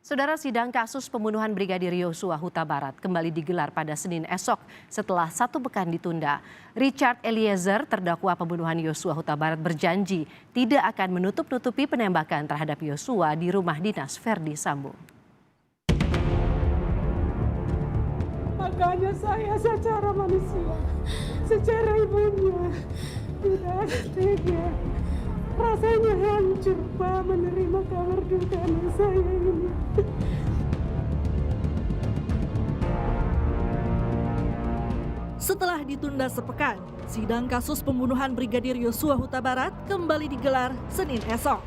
Saudara, sidang kasus pembunuhan Brigadir Yosua Huta Barat kembali digelar pada Senin esok setelah 1 pekan ditunda. Richard Eliezer, terdakwa pembunuhan Yosua Huta Barat, berjanji tidak akan menutup-nutupi penembakan terhadap Yosua di rumah dinas Verdi Sambo. Makanya saya secara manusia, secara ibunya, tidak tega. Rasanya hancur, Pak, menerima kabar duka anak saya ini. Setelah ditunda sepekan, sidang kasus pembunuhan Brigadir Yosua Huta Barat kembali digelar Senin esok.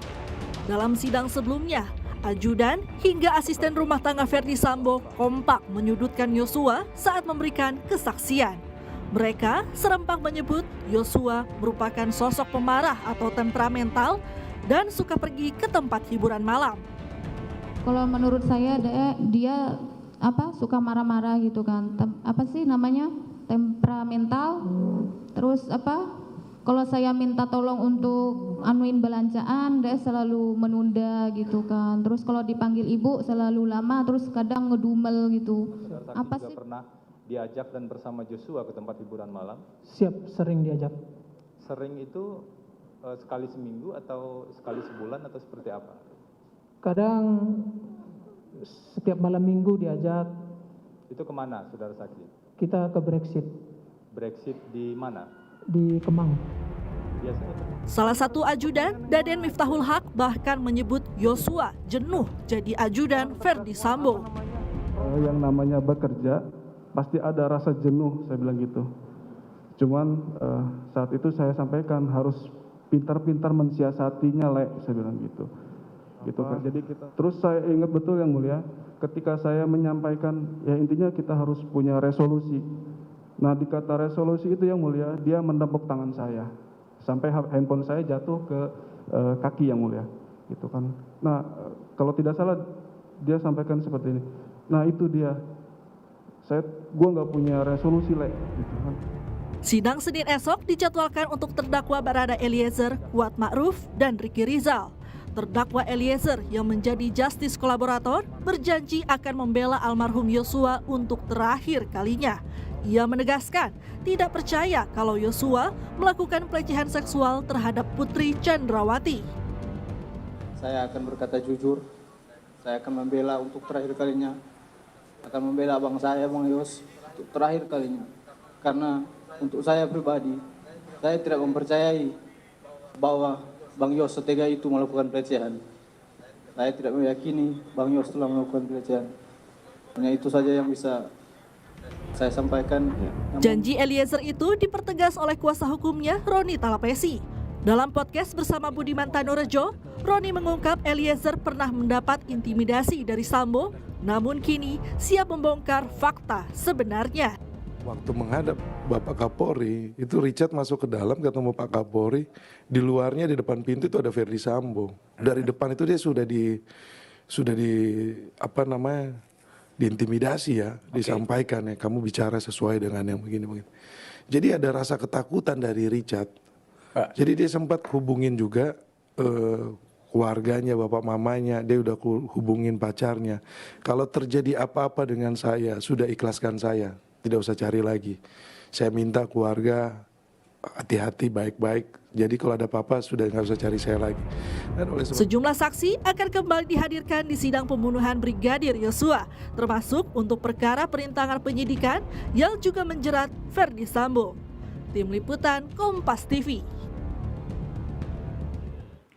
Dalam sidang sebelumnya, ajudan hingga asisten rumah tangga Verdi Sambo kompak menyudutkan Yosua saat memberikan kesaksian. Mereka serempak menyebut Yosua merupakan sosok pemarah atau temperamental dan suka pergi ke tempat hiburan malam. Kalau menurut saya dia suka marah-marah gitu kan. Temperamental. Terus kalau saya minta tolong untuk anuin belanjaan, dia selalu menunda gitu kan. Terus kalau dipanggil ibu selalu lama, terus kadang ngedumel gitu. Apa sih? Pernah diajak dan bersama Joshua ke tempat hiburan malam? Siap, sering diajak. Sering itu sekali seminggu atau sekali sebulan atau seperti apa? Kadang setiap malam minggu diajak. Itu kemana, saudara saksi? Kita ke Brexit. Brexit di mana? Di Kemang. Biasanya. Salah satu ajudan, Daden Miftahul Haq, bahkan menyebut Yosua jenuh jadi ajudan Verdi Sambo. Yang namanya bekerja pasti ada rasa jenuh, saya bilang gitu. Cuman saat itu saya sampaikan harus pintar-pintar mensiasatinya, saya bilang gitu. Gitu kan. Jadi terus saya ingat betul yang mulia, ketika saya menyampaikan ya intinya kita harus punya resolusi. Nah di kata resolusi itu yang mulia, dia menepuk tangan saya sampai handphone saya jatuh ke kaki yang mulia, gitu kan. Nah kalau tidak salah dia sampaikan seperti ini. Nah itu dia. Gue nggak punya resolusi, gitu kan. Sidang Senin esok dijadwalkan untuk terdakwa Barada Eliezer, Kuat Ma'ruf, dan Ricky Rizal. Terdakwa Eliezer yang menjadi justice kolaborator berjanji akan membela almarhum Yosua untuk terakhir kalinya. Ia menegaskan tidak percaya kalau Yosua melakukan pelecehan seksual terhadap Putri Chandrawati. Saya akan berkata jujur, saya akan membela untuk terakhir kalinya. Akan membela abang saya, Bang Yos, untuk terakhir kalinya. Karena untuk saya pribadi, saya tidak mempercayai bahwa Bang Yos setega itu melakukan pelecehan. Saya tidak meyakini Bang Yos telah melakukan pelecehan. Hanya itu saja yang bisa saya sampaikan. Janji Eliezer itu dipertegas oleh kuasa hukumnya, Roni Talapesi. Dalam podcast bersama Budiman Tanurejo, Roni mengungkap Eliezer pernah mendapat intimidasi dari Sambo, namun kini siap membongkar fakta sebenarnya. Waktu menghadap Bapak Kapolri, itu Richard masuk ke dalam ketemu Pak Kapolri, di luarnya di depan pintu itu ada Verdi Sambo. Dari depan itu dia sudah diintimidasi ya, disampaikan ya, kamu bicara sesuai dengan yang begini-begini. Jadi ada rasa ketakutan dari Richard. Jadi dia sempat hubungin juga keluarganya, bapak mamanya, dia udah hubungin pacarnya. Kalau terjadi apa-apa dengan saya, sudah ikhlaskan saya, tidak usah cari lagi. Saya minta keluarga hati-hati, baik-baik. Jadi kalau ada apa-apa sudah nggak usah cari saya lagi. Sejumlah saksi akan kembali dihadirkan di sidang pembunuhan Brigadir Yosua, termasuk untuk perkara perintangan penyidikan yang juga menjerat Verdi Sambo. Tim Liputan Kompas TV.